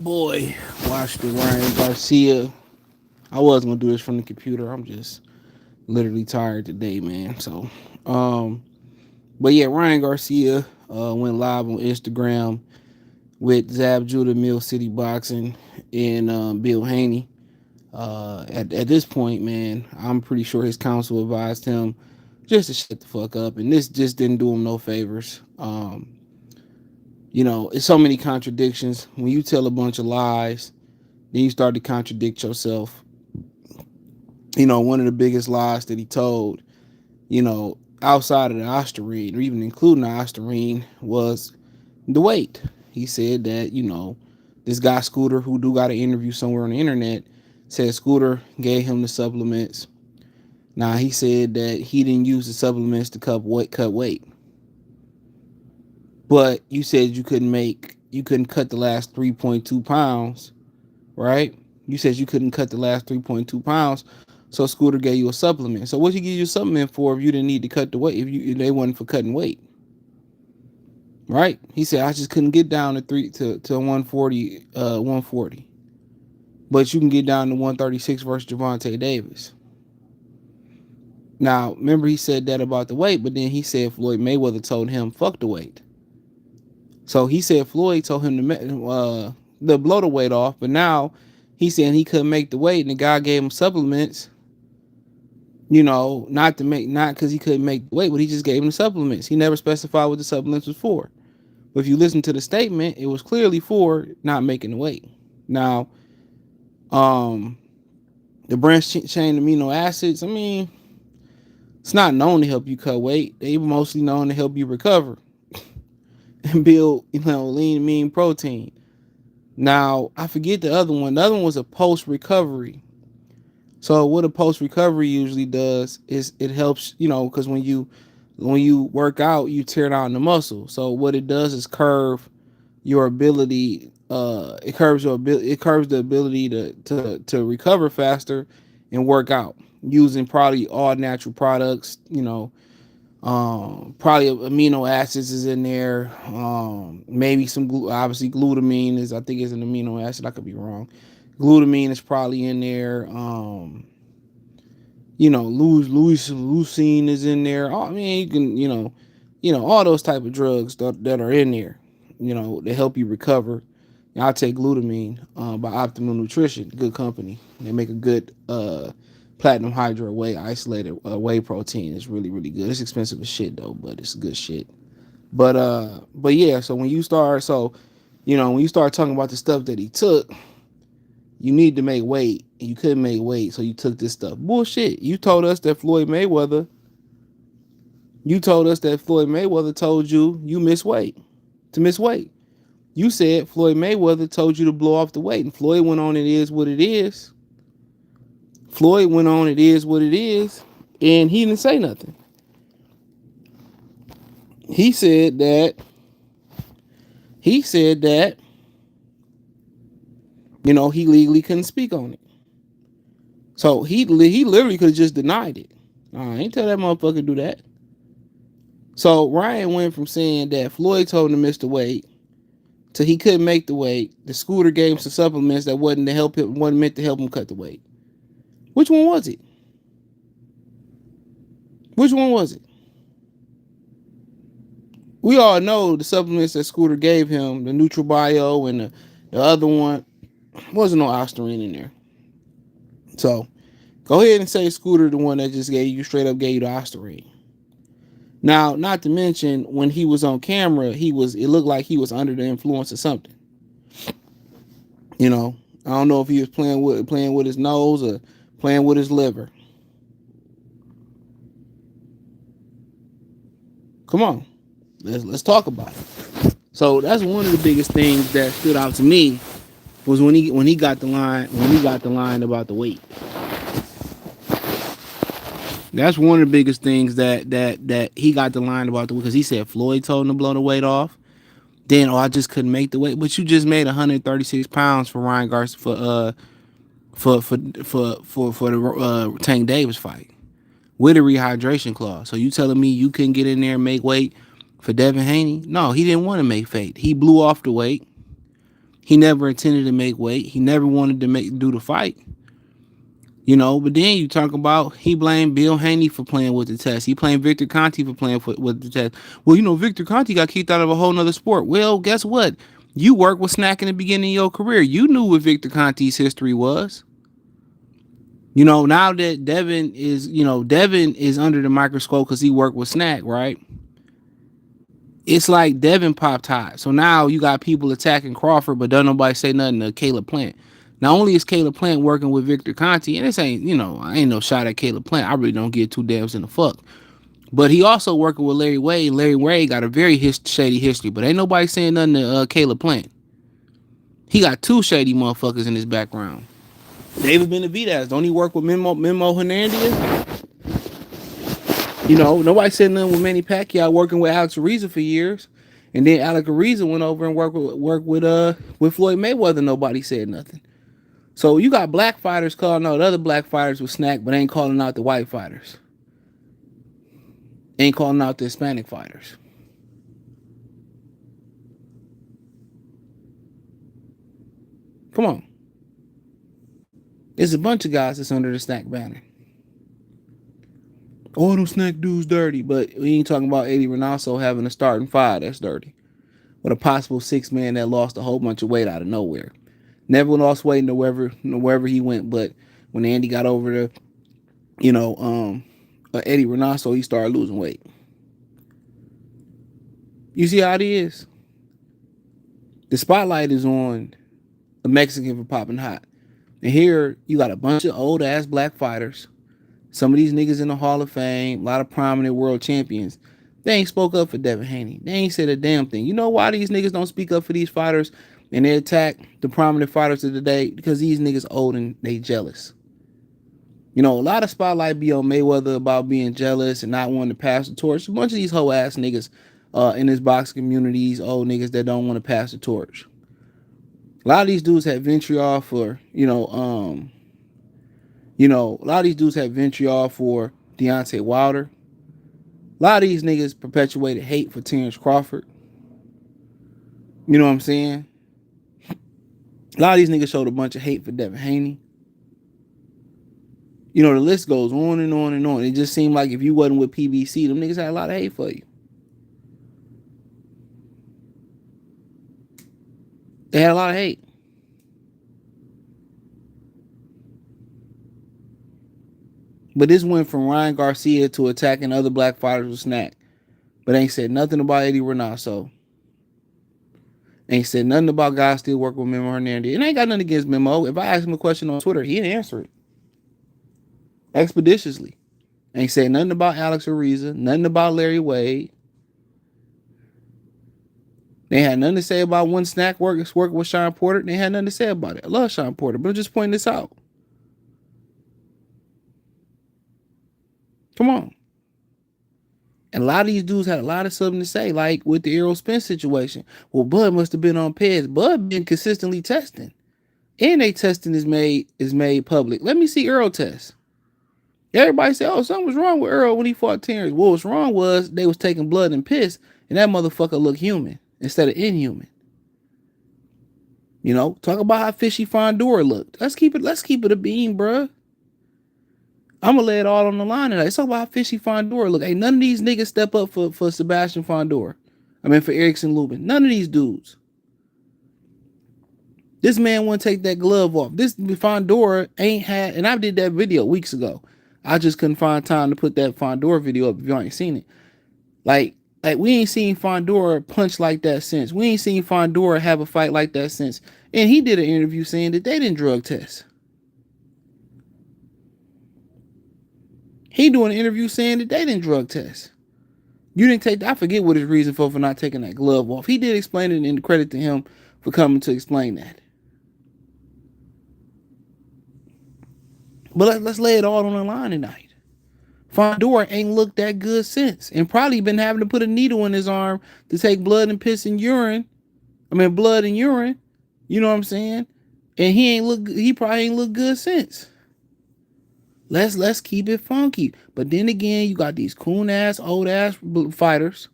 Boy, watched the Ryan Garcia. I was gonna do this from the computer. I'm just literally tired today, man. Um, but yeah, Ryan Garcia went live on Instagram with Zab Judah, Mill City Boxing, and Bill Haney. At this point, man, I'm pretty sure his counsel advised him just to shut the fuck up, and this just didn't do him no favors. It's so many contradictions when you tell a bunch of lies. Then you start to contradict yourself. One of the biggest lies that he told, outside of the Ostarine, or even including the Ostarine, was the weight. He said that, this guy Scooter, who do got an interview somewhere on the internet, said Scooter gave him the supplements. Now he said that he didn't use the supplements to cut weight. But you said you couldn't cut the last 3.2 pounds, right? You said you couldn't cut the last 3.2 pounds. So Scooter gave you a supplement. So what you give you a supplement for if you didn't need to cut the weight, if they wasn't for cutting weight? Right? He said I just couldn't get down to 140, 140. But you can get down to 136 versus Javante Davis. Now, remember he said that about the weight, but then he said Floyd Mayweather told him fuck the weight. So he said Floyd told him to blow the weight off, but now he's saying he couldn't make the weight, and the guy gave him supplements. Not because he couldn't make the weight, but he just gave him the supplements. He never specified what the supplements was for. But if you listen to the statement, it was clearly for not making the weight. Now, the branched chain amino acids, it's not known to help you cut weight. They mostly known to help you recover and build, lean, mean protein. Now, I forget the other one. The other one was a post-recovery. So what a post-recovery usually does is it helps, because when you work out, you tear down the muscle. So what it does is curve your ability. It curves the ability to recover faster and work out using probably all natural products. Probably amino acids is in there. Maybe obviously glutamine is, I think, is an amino acid. I could be wrong. Glutamine is probably in there. Leucine is in there. You can, all those type of drugs that are in there, to help you recover. I'll take glutamine by Optimal Nutrition, good company. They make a good platinum hydro whey isolated whey protein. It's really, really good. It's expensive as shit though, but it's good shit. But yeah, so when you start talking about the stuff that he took, you need to make weight. You couldn't make weight, so you took this stuff. Bullshit. You told us that Floyd Mayweather told you miss weight. To miss weight. You said Floyd Mayweather told you to blow off the weight, and Floyd went on, it is what it is. Floyd went on, it is what it is, and he didn't say nothing. He said that he legally couldn't speak on it. So he literally could have just denied it. I ain't tell that motherfucker to do that. So Ryan went from saying that Floyd told him to miss the weight to he couldn't make the weight. The Scooter gave him some supplements that wasn't meant to help him cut the weight. Which one was it? Which one was it? We all know the supplements that Scooter gave him, the NutriBio and the other one, wasn't no Ostarine in there. So go ahead and say Scooter the one that just straight up gave you the Ostarine. Now, not to mention when he was on camera, it looked like he was under the influence of something. I don't know if he was playing with his nose or playing with his liver. Come on, let's talk about it. So that's one of the biggest things that stood out to me was when he got the line about the weight. That's one of the biggest things that he got the line about because he said Floyd told him to blow the weight off. Then I just couldn't make the weight, but you just made 136 pounds for Ryan Garcia for the Tank Davis fight with a rehydration clause. So you telling me you couldn't get in there and make weight for Devin Haney? No, he didn't want to make weight. He blew off the weight. He never intended to make weight. He never wanted to do the fight. But then you talk about he blamed Bill Haney for playing with the test. He blamed Victor Conti for playing with the test. Well, Victor Conti got kicked out of a whole nother sport. Well, guess what? You worked with Snack in the beginning of your career. You knew what Victor Conti's history was. Now that Devin is under the microscope because he worked with Snack, right? It's like Devin popped high. So now you got people attacking Crawford, but don't nobody say nothing to Caleb Plant. Not only is Caleb Plant working with Victor Conti, and this ain't, I ain't no shot at Caleb Plant. I really don't give two damns in the fuck. But he also working with Larry Wade. Larry Wade got a very shady history, but ain't nobody saying nothing to Caleb Plant. He got two shady motherfuckers in his background. David Benavidez, don't he work with Memo Hernandez? Nobody said nothing with Manny Pacquiao working with Alex Ariza for years. And then Alex Ariza went over and worked with Floyd Mayweather. Nobody said nothing. So you got black fighters calling out other black fighters with Snack, but ain't calling out the white fighters. Ain't calling out the Hispanic fighters. Come on. There's a bunch of guys that's under the Snack banner. All them Snack dudes dirty, but we ain't talking about Eddie Reynoso having a starting five. That's dirty. With a possible 6-man that lost a whole bunch of weight out of nowhere. Never lost weight wherever he went, but when Andy got over to, Eddie Reynoso, he started losing weight. You see how it is? The spotlight is on a Mexican for popping hot. And here you got a bunch of old ass black fighters. Some of these niggas in the Hall of Fame, a lot of prominent world champions. They ain't spoke up for Devin Haney. They ain't said a damn thing. You know why these niggas don't speak up for these fighters and they attack the prominent fighters of the day? Because these niggas old and they jealous. A lot of spotlight be on Mayweather about being jealous and not wanting to pass the torch. A bunch of these hoe ass niggas in this boxing community, these old niggas that don't want to pass the torch. A lot of these dudes had Ventriol for, a lot of these dudes had Ventriol for Deontay Wilder. A lot of these niggas perpetuated hate for Terrence Crawford. You know what I'm saying? A lot of these niggas showed a bunch of hate for Devin Haney. The list goes on and on and on. It just seemed like if you wasn't with PBC, them niggas had a lot of hate for you. They had a lot of hate. But this went from Ryan Garcia to attacking other black fighters with Snack. But ain't said nothing about Eddie Reynoso. Ain't said nothing about guys still working with Memo Hernandez. And I ain't got nothing against Memo. If I ask him a question on Twitter, he didn't answer it. Expeditiously. Ain't said nothing about Alex Ariza. Nothing about Larry Wade. They had nothing to say about when Snack working with Sean Porter. They had nothing to say about it. I love Sean Porter, but I'm just pointing this out. Come on. And a lot of these dudes had a lot of something to say, like with the Errol Spence situation. Well, Bud must have been on Peds. Bud been consistently testing. And they testing is made public. Let me see Earl test. Everybody say, oh, something was wrong with Earl when he fought Terrence. What was wrong was they was taking blood and piss, and that motherfucker looked human instead of inhuman. Talk about how fishy Fondora looked. Let's keep it a beam, bruh. I'm gonna lay it all on the line tonight. Let's talk about how fishy Fondora look. Ain't none of these niggas step up for Sebastian Fondora. For Erickson Lubin. None of these dudes. This man wouldn't take that glove off. This Fondora ain't had, and I did that video weeks ago. I just couldn't find time to put that Fondora video up if you ain't seen it. Like we ain't seen Fondora punch like that since. We ain't seen Fondora have a fight like that since. And he did an interview saying that they didn't drug test. He doing an interview saying that they didn't drug test. You didn't take, I forget what his reason for not taking that glove off. He did explain it, and credit to him for coming to explain that. But let's lay it all on the line tonight. Fondora ain't looked that good since, and probably been having to put a needle in his arm to take blood and piss and urine. Blood and urine. You know what I'm saying? And he probably ain't looked good since. Let's keep it funky. But then again, you got these coon ass, old ass fighters.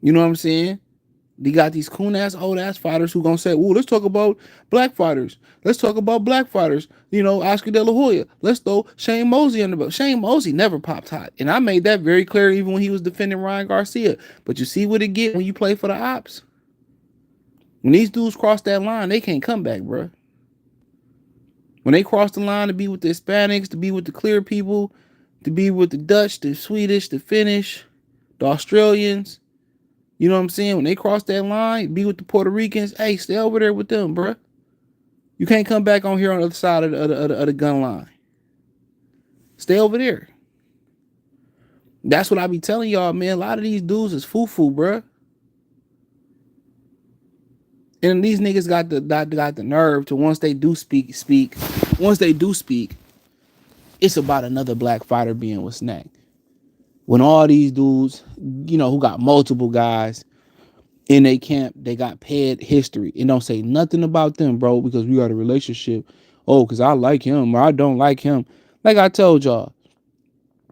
You know what I'm saying? They got these coon ass old ass fighters who gonna say, "Ooh, let's talk about black fighters. Let's talk about black fighters." Oscar De La Hoya. Let's throw Shane Mosley under the belt. Shane Mosley never popped hot, and I made that very clear even when he was defending Ryan Garcia. But you see what it get when you play for the ops. When these dudes cross that line, they can't come back, bro. When they cross the line to be with the Hispanics, to be with the clear people, to be with the Dutch, the Swedish, the Finnish, the Australians. You know what I'm saying? When they cross that line, be with the Puerto Ricans. Hey, stay over there with them, bruh. You can't come back on here on the other side of the gun line. Stay over there. That's what I be telling y'all, man. A lot of these dudes is foo-foo, bruh. And these niggas got the nerve to once they do speak. Once they do speak, it's about another black fighter being with Snack. When all these dudes, who got multiple guys in their camp, they got paired history. It don't say nothing about them, bro, because we got a relationship. Oh, because I like him or I don't like him. Like I told y'all,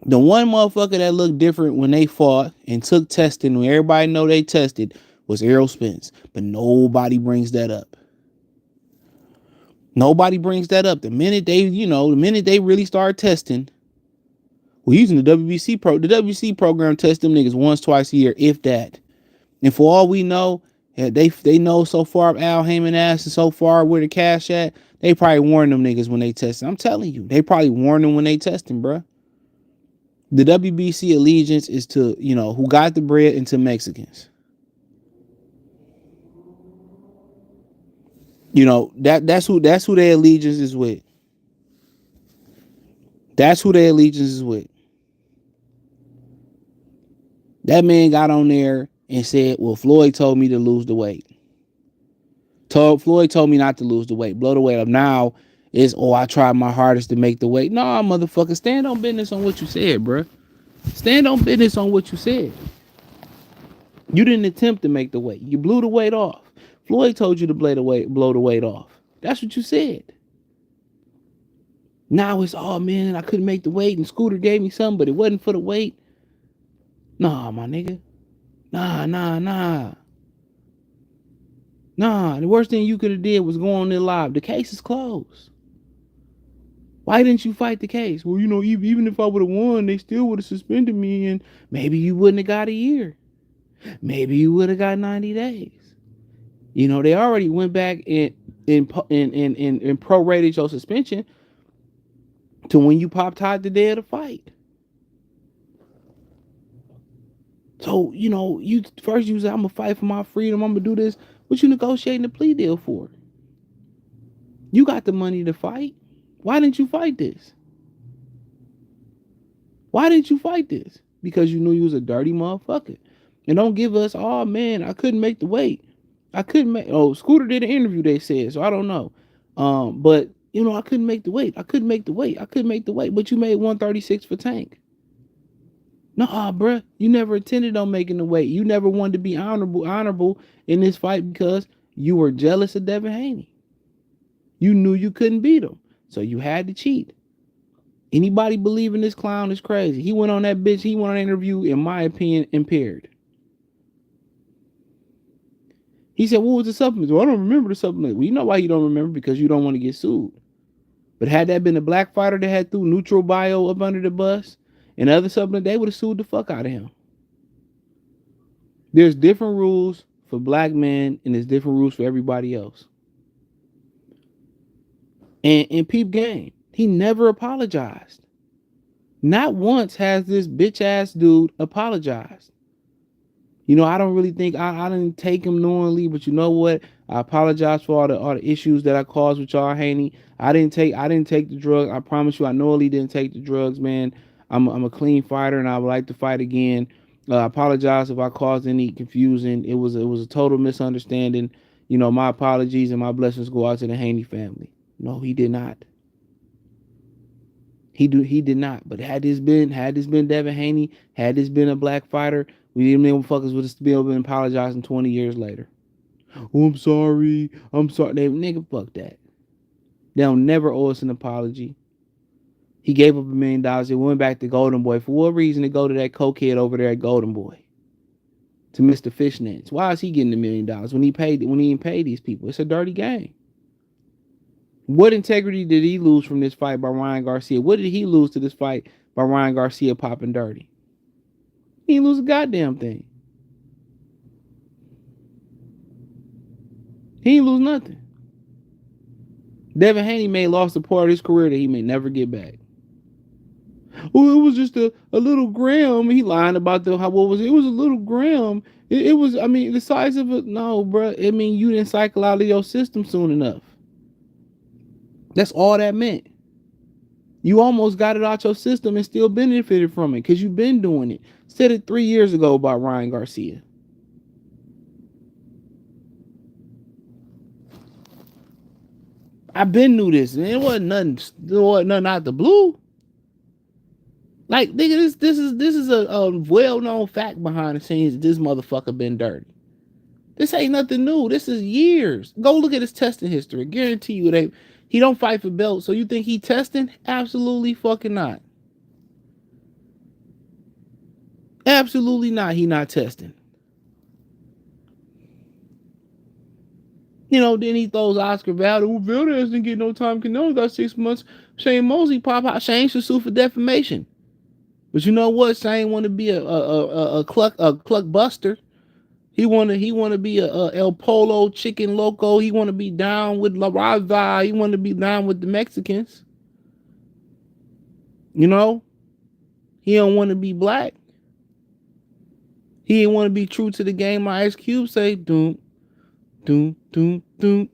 the one motherfucker that looked different when they fought and took testing, when everybody know they tested, was Errol Spence. But nobody brings that up. Nobody brings that up. The minute they really start testing, we're using the WBC the WBC program tests them niggas once, twice a year, if that. And for all we know, they know so far Al Heyman ass and so far where the cash at, they probably warn them niggas when they testing. I'm telling you, they probably warn them when they testing, bro. The WBC allegiance is to, who got the bread and to Mexicans. That's who their allegiance is with. That's who their allegiance is with. That man got on there and said, well, Floyd told me to lose the weight. Floyd told me not to lose the weight. Blow the weight up. Now is, I tried my hardest to make the weight. Nah, motherfucker, stand on business on what you said, bro. Stand on business on what you said. You didn't attempt to make the weight. You blew the weight off. Floyd told you to blow the weight off. That's what you said. Now it's, man, I couldn't make the weight and Scooter gave me something, but it wasn't for the weight. Nah, my nigga. Nah. Nah, the worst thing you could have did was go on there live. The case is closed. Why didn't you fight the case? Well, even if I would have won, they still would have suspended me, and maybe you wouldn't have got a year. Maybe you would have got 90 days. They already went back and prorated your suspension to when you popped hot the day of the fight. So, you first you say, I'm going to fight for my freedom. I'm going to do this. What you negotiating a plea deal for? You got the money to fight. Why didn't you fight this? Why didn't you fight this? Because you knew you was a dirty motherfucker. And don't give us, man, I couldn't make the weight. Scooter did an interview, they said, so I don't know. But, I couldn't make the weight. I couldn't make the weight. But you made 136 for Tank. Nah, bruh, you never intended on making the weight. You never wanted to be honorable in this fight because you were jealous of Devin Haney. You knew you couldn't beat him, so you had to cheat. Anybody believing this clown is crazy. He went on that interview, in my opinion, impaired. He said, what was the supplement? Well, I don't remember the supplement. Well, you know why you don't remember? Because you don't want to get sued. But had that been a black fighter that had threw neutral bio up under the bus, and other supplement, they would have sued the fuck out of him. There's different rules for black men, and there's different rules for everybody else. And peep game, he never apologized. Not once has this bitch ass dude apologized. I don't really think I didn't take him knowingly, but you know what? I apologize for all the issues that I caused with y'all, Haney. I didn't take the drug. I promise you, I knowingly didn't take the drugs, man. I'm a clean fighter, and I would like to fight again. I apologize if I caused any confusion. It was a total misunderstanding. My apologies and my blessings go out to the Haney family. No, he did not. He did not. But had this been Devin Haney, had this been a black fighter, we them motherfuckers would have still been apologizing 20 years later. Oh, I'm sorry. They nigga, fuck that. They'll never owe us an apology. He gave up $1 million. He went back to Golden Boy. For what reason to go to that cokehead over there at Golden Boy? to Mr. Fishnets. Why is he getting $1 million when he didn't pay these people? It's a dirty game. What integrity did he lose from this fight by Ryan Garcia? What did he lose to this fight by Ryan Garcia popping dirty? He didn't lose a goddamn thing. He didn't lose nothing. Devin Haney may lost a part of his career that he may never get back. Oh, it was just a little gram. He lying about what was it? It was a little gram. It was, I mean, the size of it. No, bro. I mean, you didn't cycle out of your system soon enough. That's all that meant. You almost got it out your system and still benefited from it because you've been doing it. Said it 3 years ago about Ryan Garcia. I've been knew this, man. It wasn't nothing out the blue. Like, nigga, this is a well-known fact behind the scenes. This motherfucker been dirty. This ain't nothing new. This is years. Go look at his testing history. I guarantee you he don't fight for belts. So you think he testing? Absolutely fucking not. Absolutely not. He not testing. You know, then he throws Oscar Valdez. Valdez didn't get no time. Canelo got 6 months. Shane Mosley pop out. Shane should sue for defamation. But you know what? Shane want to be a cluck buster. He want to be a El Polo chicken loco. He want to be down with La Raza. He want to be down with the Mexicans. You know, he don't want to be black. He didn't want to be true to the game. My Ice Cube say, doom, doom, doom, doom.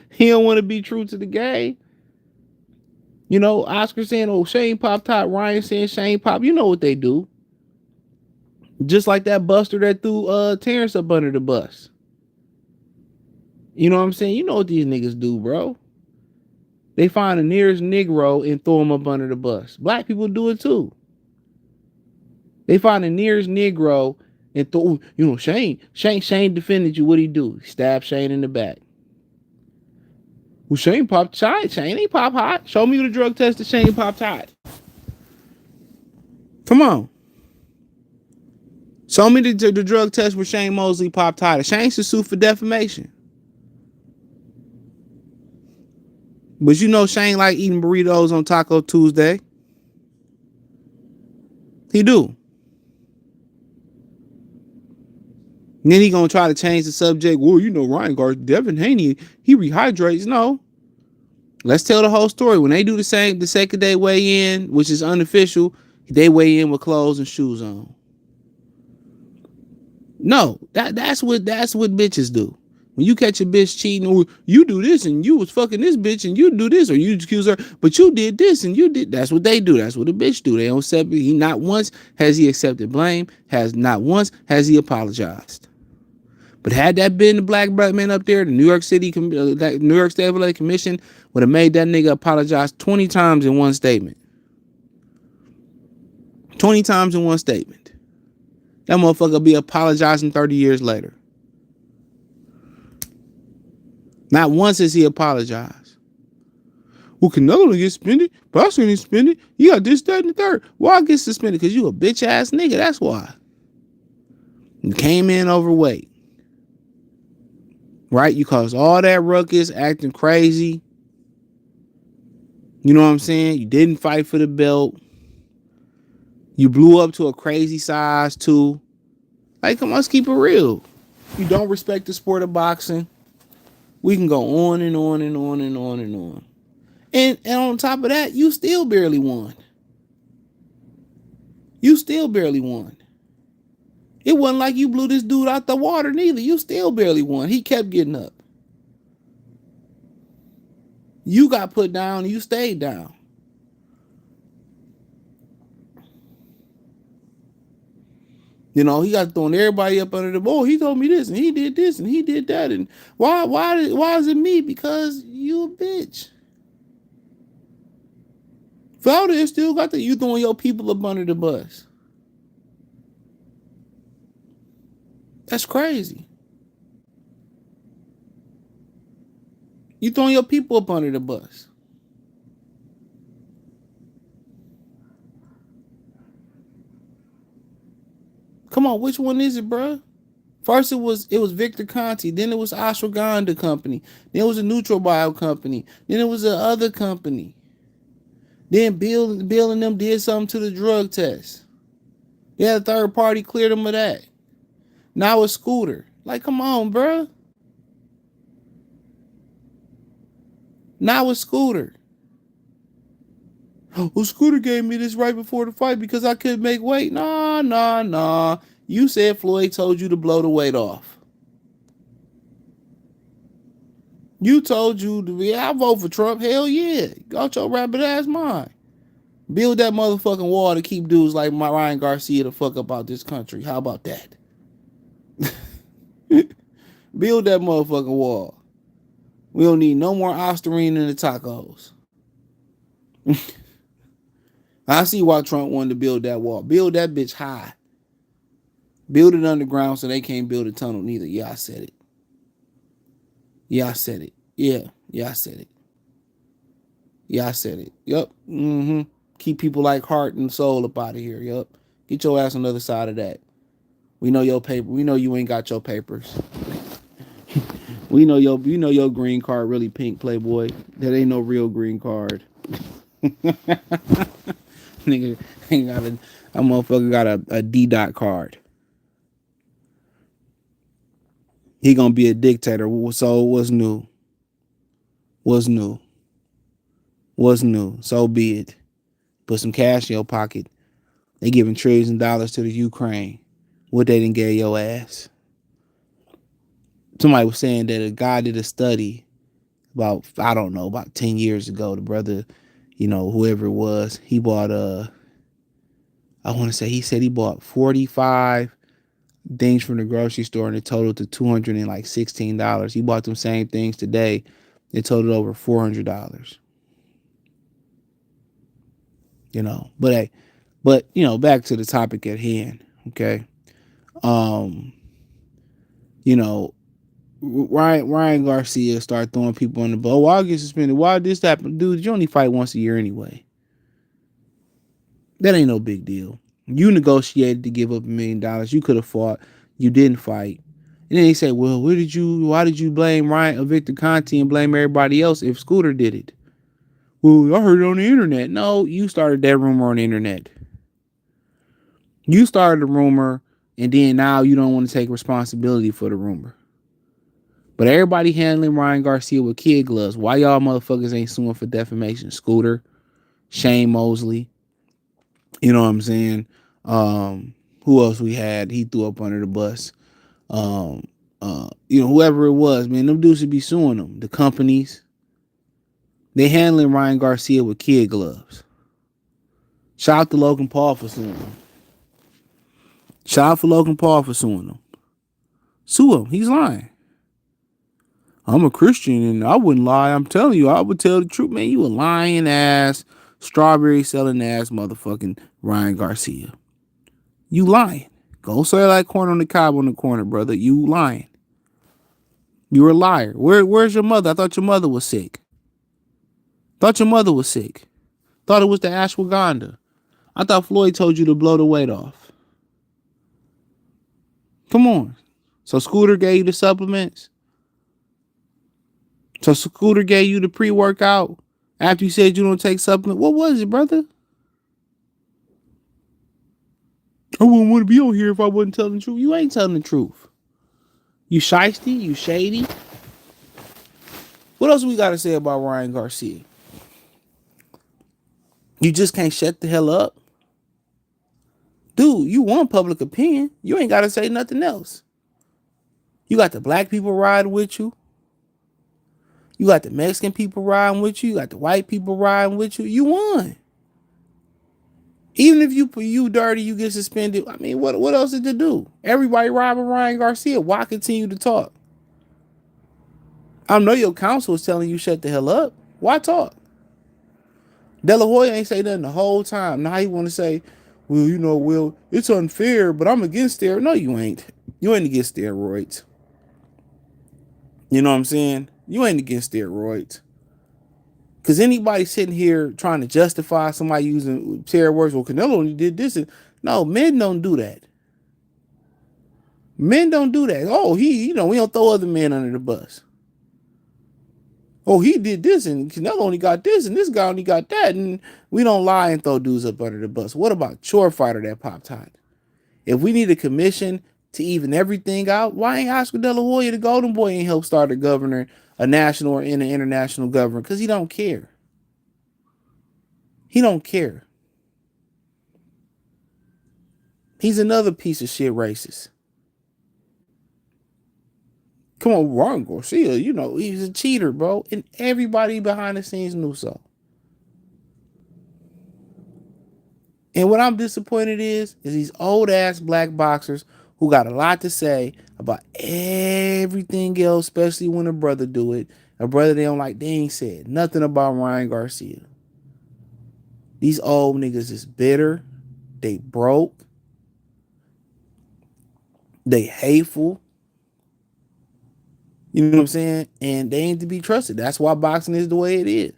He don't want to be true to the game. You know, Oscar saying, oh, Shane Pop top, Ryan saying Shane Pop. You know what they do. Just like that buster that threw Terrence up under the bus. You know what I'm saying? You know what these niggas do, bro. They find the nearest Negro and throw him up under the bus. Black people do it too. They find the nearest Negro and throw, you know, Shane defended you. What'd he do? He stabbed Shane in the back. Well, Shane popped hot. Shane ain't pop hot. Show me the drug test that Shane popped hot. Come on. Show me the drug test where Shane Mosley popped hot. Shane should sue for defamation. But you know Shane like eating burritos on Taco Tuesday. He do. And then he gonna try to change the subject. Well, you know, Ryan Garcia, Devin Haney, he rehydrates. No. Let's tell the whole story. When they do the second day weigh in, which is unofficial, they weigh in with clothes and shoes on. No, that's what bitches do. When you catch a bitch cheating, or you do this and you was fucking this bitch and you do this, or you accuse her, but you did this and you did. That's what they do. That's what a bitch do. They don't accept it. He not once has he accepted blame. Not once has he apologized. But had that been the black man up there, the New York State Appellate Commission would have made that nigga apologize 20 times in one statement. 20 times in one statement. That motherfucker be apologizing 30 years later. Not once has he apologized. Well, Canelo get suspended, Boxer get suspended. You got this, that, and the third. Why I get suspended? Because you a bitch ass nigga. That's why. You came in overweight. Right? You caused all that ruckus, acting crazy. You know what I'm saying? You didn't fight for the belt. You blew up to a crazy size too. Like, come on, let's keep it real. You don't respect the sport of boxing. We can go on and on and on and on and on. And on top of that, you still barely won. You still barely won. It wasn't like you blew this dude out the water neither. You still barely won. He kept getting up. You got put down and you stayed down. You know, he got throwing everybody up under the ball. He told me this and he did this and he did that. And why is it me? Because you a bitch. Valdez still got you throwing your people up under the bus. That's crazy. You throwing your people up under the bus. Come on, which one is it, bruh? First it was Victor Conti, then it was Ashwagandha Company, then it was a Neutral Bio Company, then it was a other company. Then Bill and them did something to the drug test. Yeah, the third party cleared them of that. Now it's Scooter. Like, come on, bruh. Now it's Scooter. Well, Scooter gave me this right before the fight because I couldn't make weight. Nah. You said Floyd told you to blow the weight off. You told you to be, I vote for Trump. Hell yeah. Got your rabbit ass mind. Build that motherfucking wall to keep dudes like Ryan Garcia the fuck up out this country. How about that? Build that motherfucking wall. We don't need no more Ostarine in the tacos. I see why Trump wanted to build that wall. Build that bitch high. Build it underground so they can't build a tunnel neither. Yeah, I said it. Yeah, I said it. Yeah, I said it. Yeah, I said it. Yup. Keep people like Heart and Soul up out of here. Yup. Get your ass on the other side of that. We know your paper. We know you ain't got your papers. We know your green card really pink, Playboy. That ain't no real green card. Nigga ain't got a motherfucker got a D-dot card. He gonna be a dictator. So what's new? What's new? What's new? So be it. Put some cash in your pocket. They giving trillions of dollars to the Ukraine. What they done gave your ass? Somebody was saying that a guy did a study about, I don't know, about 10 years ago. The brother, whoever it was, he bought I want to say he said he bought 45 things from the grocery store and it totaled to $216. He bought them same things today. It totaled over $400. But hey, back to the topic at hand. Okay. Ryan Garcia started throwing people on the boat. Why get suspended? Why this happen? Dude, you only fight once a year anyway. That ain't no big deal. You negotiated to give up $1 million. You could have fought. You didn't fight. And then they say, well, why did you blame Ryan or Victor Conti and blame everybody else if Scooter did it? Well, I heard it on the internet. No, you started that rumor on the internet. You started the rumor, and then now you don't want to take responsibility for the rumor. But everybody handling Ryan Garcia with kid gloves. Why y'all motherfuckers ain't suing for defamation? Scooter, Shane Mosley. You know what I'm saying? Who else we had? He threw up under the bus. Whoever it was, man, them dudes should be suing them. The companies. They handling Ryan Garcia with kid gloves. Shout out to Logan Paul for suing them. Shout out for Logan Paul for suing them. Sue him. He's lying. I'm a Christian and I wouldn't lie. I'm telling you, I would tell the truth. Man, you a lying ass, strawberry selling ass motherfucking Ryan Garcia. You lying. Go sell like corn on the cob on the corner, brother. You lying. You're a liar. Where's your mother? I thought your mother was sick. Thought it was the ashwagandha. I thought Floyd told you to blow the weight off. Come on. So Scooter gave you the supplements? So Scooter gave you the pre-workout after you said you don't take supplements? What was it, brother? I wouldn't want to be on here if I wasn't telling the truth. You ain't telling the truth. You shiesty? You shady? What else we got to say about Ryan Garcia? You just can't shut the hell up? Dude, you want public opinion. You ain't got to say nothing else. You got the black people riding with you. You got the Mexican people riding with you. You got the white people riding with you. You won. Even if you dirty, you get suspended. I mean, what else did you do? Everybody ride with Ryan Garcia. Why continue to talk? I know your counsel is telling you shut the hell up. Why talk? De La Hoya ain't say nothing the whole time. Now he want to say, well, it's unfair, but I'm against steroids. No, you ain't. You ain't against steroids. You know what I'm saying? You ain't against steroids. Because anybody sitting here trying to justify somebody using steroids, well, Canelo only did this. No, men don't do that. Men don't do that. Oh, we don't throw other men under the bus. Oh, he did this and Canelo only got this and this guy only got that. And we don't lie and throw dudes up under the bus. What about Chore Fighter that popped hot? If we need a commission to even everything out, why ain't Oscar De La Hoya, the golden boy, ain't help start a governor, a national or an international governor? Because he don't care. He don't care. He's another piece of shit racist. Come on, Ryan Garcia, he's a cheater, bro. And everybody behind the scenes knew so. And what I'm disappointed is these old ass black boxers who got a lot to say about everything else, especially when a brother do it. A brother they don't like, they ain't said nothing about Ryan Garcia. These old niggas is bitter. They broke. They hateful. You know what I'm saying? And they ain't to be trusted. That's why boxing is the way it is.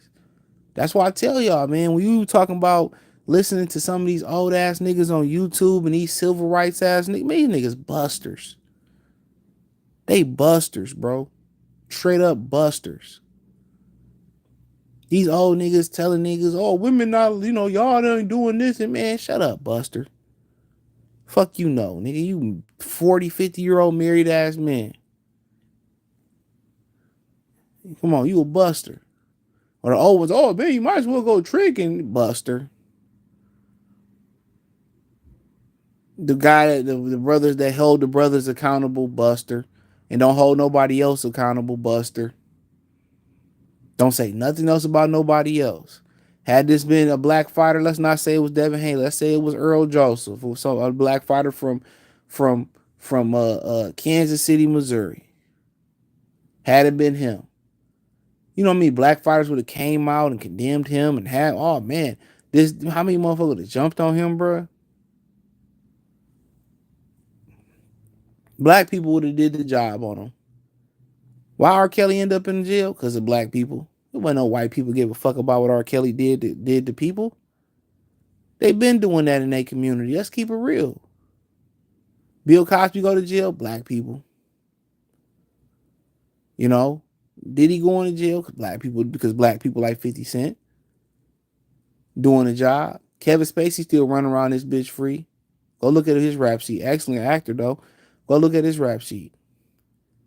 That's why I tell y'all, man, when you talking about listening to some of these old ass niggas on YouTube and these civil rights ass niggas, man, these niggas busters. They busters, bro. Straight up busters. These old niggas telling niggas, oh, women not, y'all ain't doing this. And man, shut up, buster. Fuck you know, nigga. You 40, 50-year-old married ass man. Come on, you a buster. Or the old ones, oh man, you might as well go tricking, buster. The guy that the brothers that hold the brothers accountable, buster. And don't hold nobody else accountable, buster. Don't say nothing else about nobody else. Had this been a black fighter, let's not say it was Devin Haney. Let's say it was Earl Joseph, or some a black fighter from Kansas City, Missouri. Had it been him, you know what I mean? Black fighters would have came out and condemned him and had, oh man, this how many motherfuckers would have jumped on him, bro? Black people would have did the job on him. Why R. Kelly end up in jail? Because of black people. There wasn't no white people give a fuck about what R. Kelly did to people. They've been doing that in their community. Let's keep it real. Bill Cosby go to jail? Black people. Did he go into jail? Because black people like 50 Cent. Doing a job. Kevin Spacey still running around this bitch free. Go look at his rap sheet. Excellent actor, though. Go look at his rap sheet.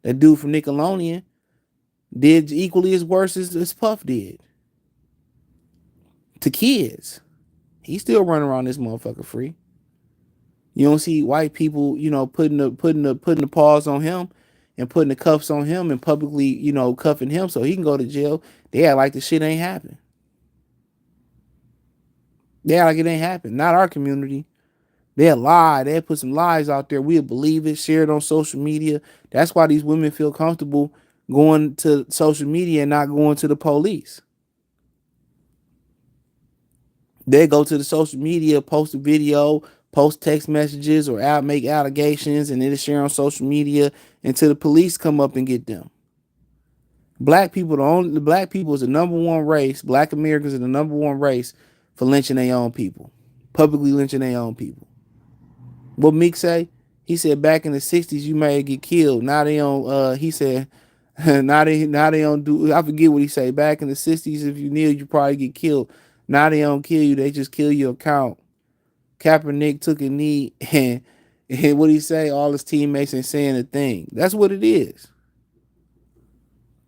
That dude from Nickelodeon did equally as worse as Puff did. To kids. He's still running around this motherfucker free. You don't see white people, putting the paws on him and putting the cuffs on him and publicly, cuffing him so he can go to jail. They act like the shit ain't happened. They act like it ain't happened. Not our community. They'll lie. They'll put some lies out there. We'll believe it, share it on social media. That's why these women feel comfortable going to social media and not going to the police. They go to the social media, post a video, post text messages, or make allegations, and it'll share on social media until the police come up and get them. Black people is the number one race. Black Americans are the number one race for lynching their own people. Publicly lynching their own people. What Meek say? He said back in the 60s you may get killed. Now they don't he said now they don't do, I forget what he say. Back in the 60s, if you kneel, you probably get killed. Now they don't kill you, they just kill your account. Kaepernick took a knee and what he say? All his teammates ain't saying a thing. That's what it is.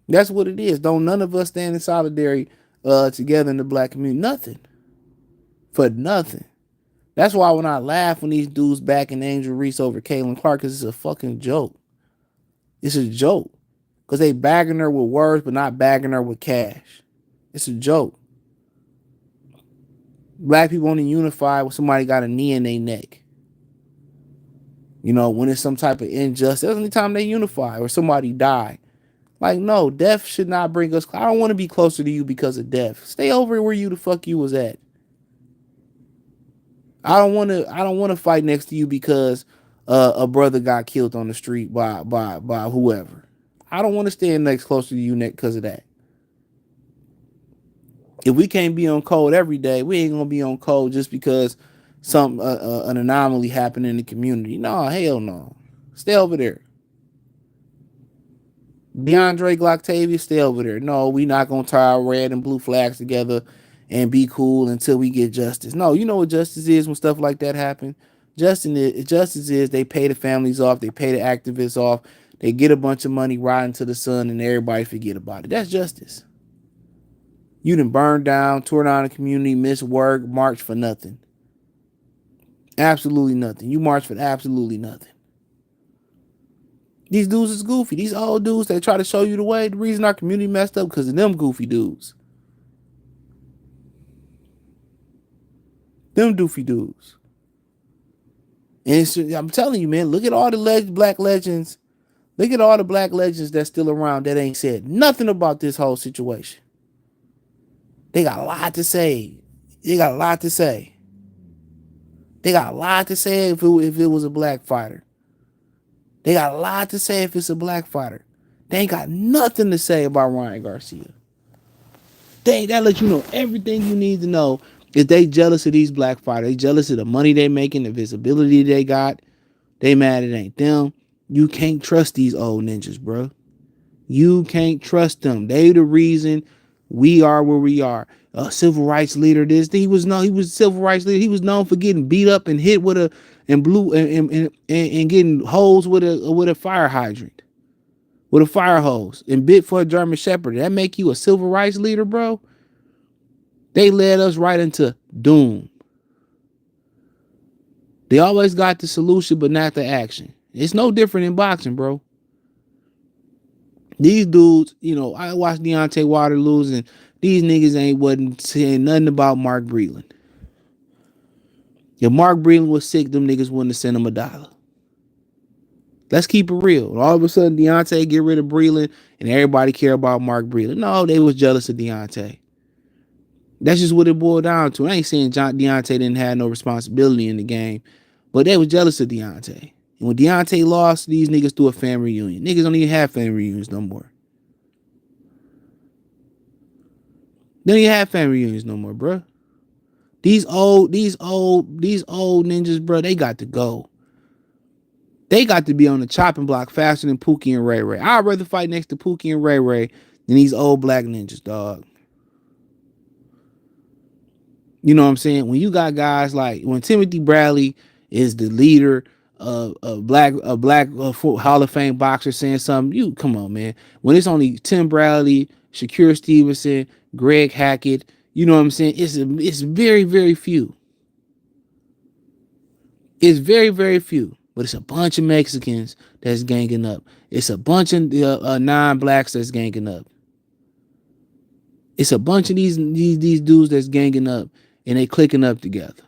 That's what it is. Don't none of us stand in solidarity together in the black community. Nothing. For nothing. That's why when I laugh when these dudes backing Angel Reese over Caitlin Clark, because it's a fucking joke. It's a joke. Because they bagging her with words, but not bagging her with cash. It's a joke. Black people only unify when somebody got a knee in their neck. When it's some type of injustice, that's the only time they unify, or somebody die. Like, no, death should not bring us. I don't want to be closer to you because of death. Stay over where you the fuck you was at. I don't want to fight next to you because a brother got killed on the street by whoever. I don't want to stand next closer to you because of that. If we can't be on code every day, we ain't gonna be on code just because some an anomaly happened in the community. No, hell no. Stay over there. DeAndre Glocktavius, stay over there. No, we not gonna tie our red and blue flags together and be cool until we get justice. No, you know what justice is when stuff like that happen. Justice is they pay the families off, they pay the activists off, they get a bunch of money riding to the sun, and everybody forget about it. That's justice. You done burned down, tore down the community, missed work, marched for nothing. Absolutely nothing. You marched for absolutely nothing. These dudes is goofy. These old dudes that try to show you the way. The reason our community messed up because of them goofy dudes. Them doofy dudes. And I'm telling you, man, look at all the black legends. Look at all the black legends that's still around that ain't said nothing about this whole situation. They got a lot to say. They got a lot to say. They got a lot to say if it was a black fighter. They got a lot to say if it's a black fighter. They ain't got nothing to say about Ryan Garcia. That lets you know everything you need to know. If they jealous of these black fighters, they jealous of the money they making, the visibility they got. They mad it ain't them. You can't trust these old ninjas, bro. You can't trust them. They the reason we are where we are. A civil rights leader. He was a civil rights leader. He was known for getting beat up and hit with and getting holes with a fire hydrant, with a fire hose, and bit for a German Shepherd. That make you a civil rights leader, bro? They led us right into doom. They always got the solution, but not the action. It's no different in boxing, bro. These dudes, I watched Deontay Wilder lose, and these niggas wasn't saying nothing about Mark Breland. If Mark Breland was sick, them niggas wouldn't have sent him $1. Let's keep it real. All of a sudden, Deontay get rid of Breland, and everybody care about Mark Breland. No, they was jealous of Deontay. That's just what it boiled down to. I ain't saying Deontay didn't have no responsibility in the game, but they was jealous of Deontay. And when Deontay lost, these niggas threw a family reunion. Niggas don't even have family reunions no more. They don't even have family reunions no more, bro. These old ninjas, bro, they got to go. They got to be on the chopping block faster than Pookie and Ray Ray. I'd rather fight next to Pookie and Ray Ray than these old black ninjas, dog. You know what I'm saying? When you got guys like when Timothy Bradley is the leader of a black Hall of Fame boxer saying something, you come on, man. When it's only Tim Bradley, Shakur Stevenson, Greg Hackett, you know what I'm saying? It's very, very few. It's very, very few. But it's a bunch of Mexicans that's ganging up. It's a bunch of non-blacks that's ganging up. It's a bunch of these dudes that's ganging up and they clicking up together.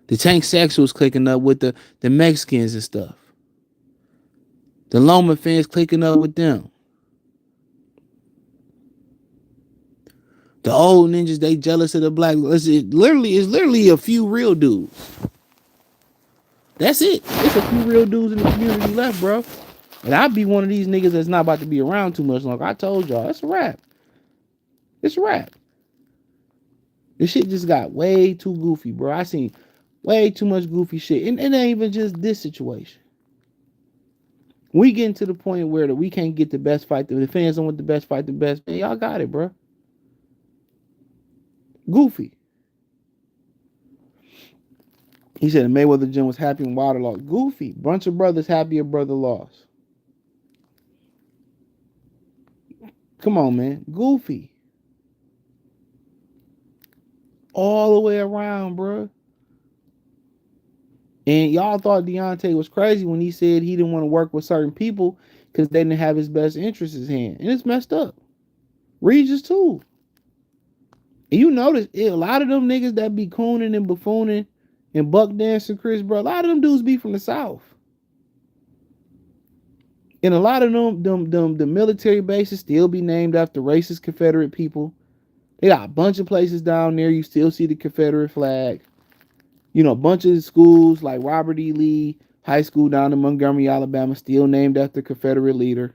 The Tank Sexuals clicking up with the Mexicans and stuff. The Loma fans clicking up with them. The old ninjas, they jealous of the black. It's literally a few real dudes. That's it. It's a few real dudes in the community left, bro. And I'd be one of these niggas that's not about to be around too much longer. I told y'all, it's a wrap. It's a wrap. This shit just got way too goofy, bro. I seen way too much goofy shit. And it ain't even just this situation. We getting to the point where we can't get the best fight. The fans don't want the best fight, the best. Man, y'all got it, bro. Goofy. He said the Mayweather gym was happy when Wilder lost. Goofy. Bunch of brothers happy a brother lost. Come on, man. Goofy. All the way around, bro. And y'all thought Deontay was crazy when he said he didn't want to work with certain people because they didn't have his best interests in hand. And it's messed up. Regis too. And you notice a lot of them niggas that be cooning and buffooning and buck dancing, Chris, bro, a lot of them dudes be from the South. And a lot of them the military bases still be named after racist Confederate people. They got a bunch of places down there. You still see the Confederate flag. You know, a bunch of schools like Robert E. Lee High School down in Montgomery, Alabama, still named after Confederate leader.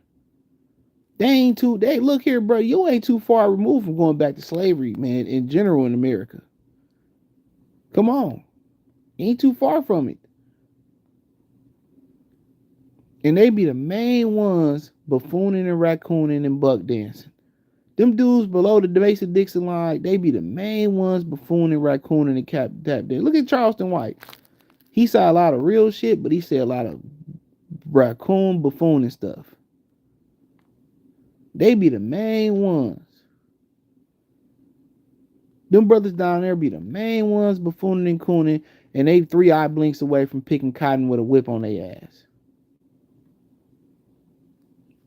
They look here, bro. You ain't too far removed from going back to slavery, man, in general in America. Come on. You ain't too far from it. And they be the main ones buffooning and raccooning and buck dancing. Them dudes below the basic Dixon line, they be the main ones buffooning, raccooning, and tap dancing. Look at Charleston White. He saw a lot of real shit, but he said a lot of raccoon buffooning stuff. They be the main ones. Them brothers down there be the main ones buffooning and cooning, and they 3 eye blinks away from picking cotton with a whip on their ass.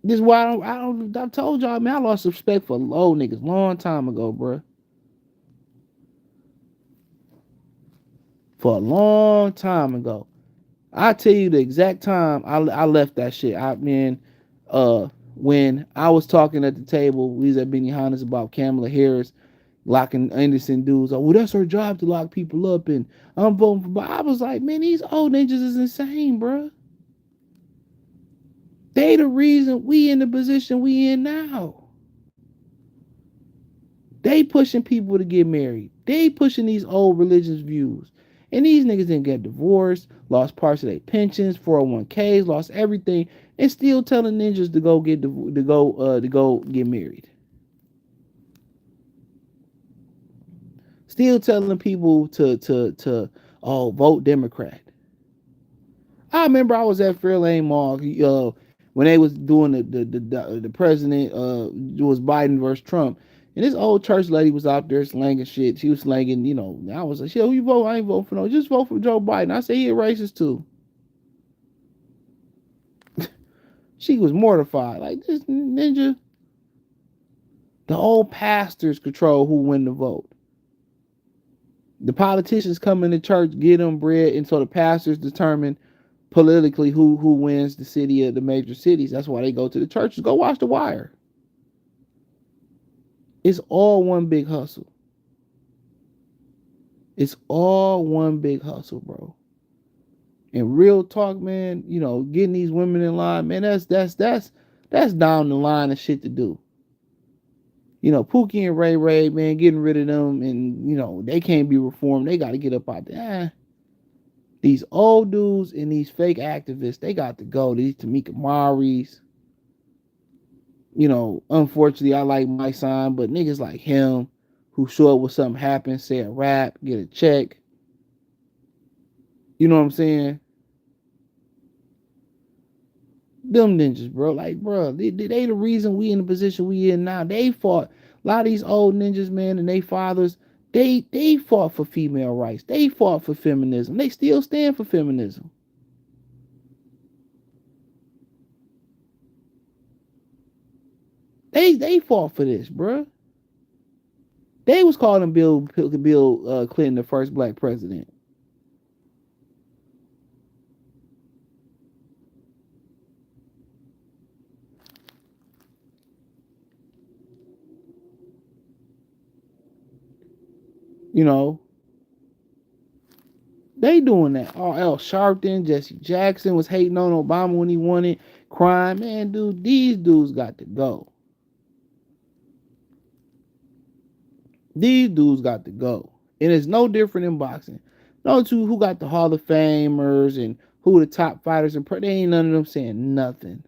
This is why I've told y'all, man, I lost respect for low niggas long time ago, bro. For a long time ago. I tell you the exact time I left that shit. When I was talking at the table, we was at Benny Hannes about Kamala Harris locking innocent dudes. Oh, well, that's her job to lock people up, and I'm voting for. But I was like, man, these old ninjas is insane, bro. They the reason we in the position we in now. They pushing people to get married. They pushing these old religious views. And these niggas didn't get divorced, lost parts of their pensions, 401ks, lost everything, and still telling ninjas to go get married. Still telling people to vote Democrat. I remember I was at Fairlane Mall when they was doing the president was Biden versus Trump. And this old church lady was out there slanging shit. She was slanging, I was like, shit, who you vote? I ain't voting for no. Just vote for Joe Biden. I say he a racist too. She was mortified. Like, this ninja. The old pastors control who win the vote. The politicians come into church, get them bread, and so the pastors determine politically who wins the city of the major cities. That's why they go to the churches. Go watch The Wire. It's all one big hustle. It's all one big hustle, bro. And real talk, man, getting these women in line, man, that's down the line of shit to do. Pookie and Ray Ray, man, getting rid of them, and they can't be reformed. They got to get up out there. These old dudes and these fake activists, they got to go. These Tamika Maris. Unfortunately, I like my son, but niggas like him who show up when something happens, say a rap, get a check. You know what I'm saying? Them ninjas, bro. Like, bro, they the reason we in the position we in now. They fought. A lot of these old ninjas, man, and they fathers, they fought for female rights. They fought for feminism. They still stand for feminism. They fought for this, bro. They was calling Bill Clinton the first black president. They doing that. Al Sharpton, Jesse Jackson was hating on Obama when he wanted crime. Man, dude, these dudes got to go. These dudes got to go. And it's no different in boxing. No two who got the Hall of Famers and who the top fighters, and they ain't none of them saying nothing.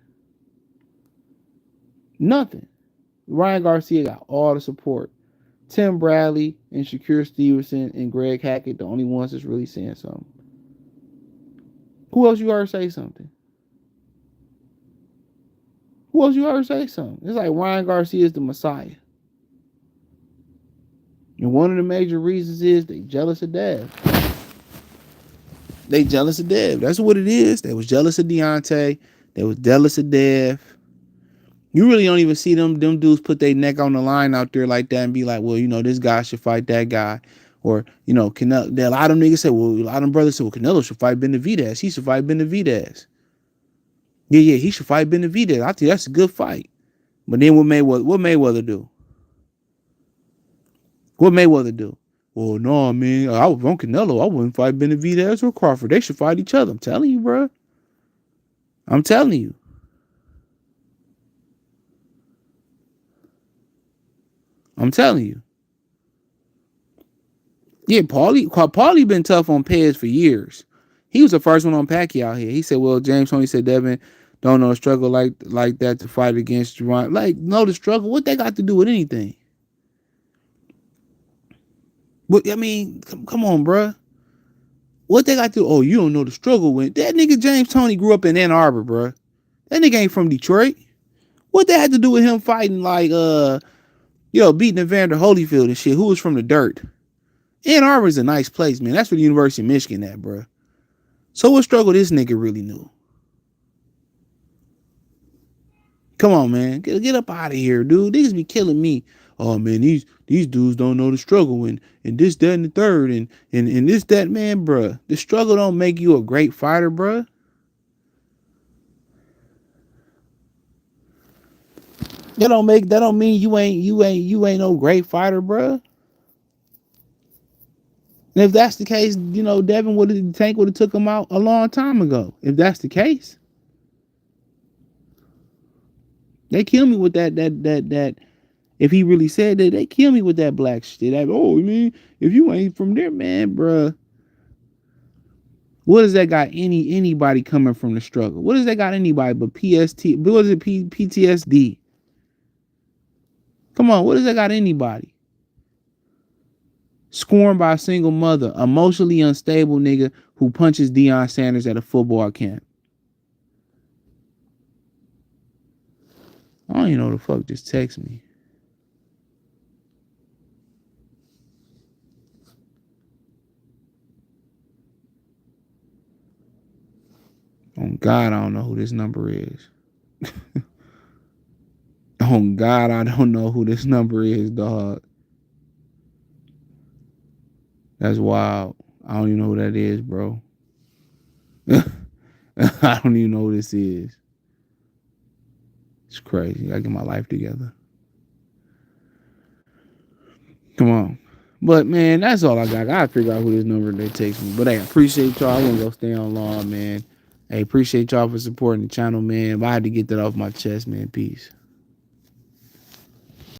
Nothing. Ryan Garcia got all the support. Tim Bradley and Shakur Stevenson and Greg Hackett, the only ones that's really saying something. Who else you heard say something? Who else you heard say something? It's like Ryan Garcia is the Messiah. And one of the major reasons is they jealous of Dev. They jealous of Dev. That's what it is. They was jealous of Deontay. They was jealous of Dev. You really don't even see them dudes put their neck on the line out there like that and be like, well, this guy should fight that guy. Or, Canelo. A lot of them niggas say, well, a lot of them brothers say, well, Canelo should fight Benavidez. He should fight Benavidez. Yeah, he should fight Benavidez. I think that's a good fight. But then what Mayweather do? What Mayweather do? Well, no, man, I was on Canelo. I wouldn't fight Benavidez or Crawford. They should fight each other. I'm telling you, bro. I'm telling you. I'm telling you. Yeah, Paulie been tough on Pez for years. He was the first one on Pacquiao here. He said, well, James Toney said, Devin, Don't know the struggle like that to fight against Geron. Like, know the struggle. What they got to do with anything? But I mean, come on, bruh. What they got to do? Oh, you don't know the struggle when that nigga James Toney grew up in Ann Arbor, bruh. That nigga ain't from Detroit. What they had to do with him fighting like beating Evander Holyfield and shit? Who was from the dirt? Ann Arbor is a nice place, man. That's where the University of Michigan at, bruh. So what struggle this nigga really knew? Come on, man. Get up out of here, dude. These be killing me. Oh man, these dudes don't know the struggle and this, that, and the third and this, that, man, bruh. The struggle don't make you a great fighter, bruh. That don't mean you ain't no great fighter, bruh. And if that's the case, Tank would have took him out a long time ago. If that's the case. They kill me with that. If he really said that, they kill me with that black shit. Oh, I mean, if you ain't from there, man, bruh. What does that got anybody coming from the struggle? What does that got anybody but PST? What is it? PTSD? Come on, what does that got anybody? Scorned by a single mother, emotionally unstable nigga who punches Deion Sanders at a football camp. I don't even know the fuck just text me. Oh God, I don't know who this number is. Oh God, I don't know who this number is, dog. That's wild. I don't even know who that is, bro. I don't even know who this is. It's crazy. I get my life together. Come on. But man, that's all I got. I gotta figure out who this number they text me. But hey, I appreciate y'all. I won't go stay on long, man. Hey, appreciate y'all for supporting the channel, man. But I had to get that off my chest, man. Peace.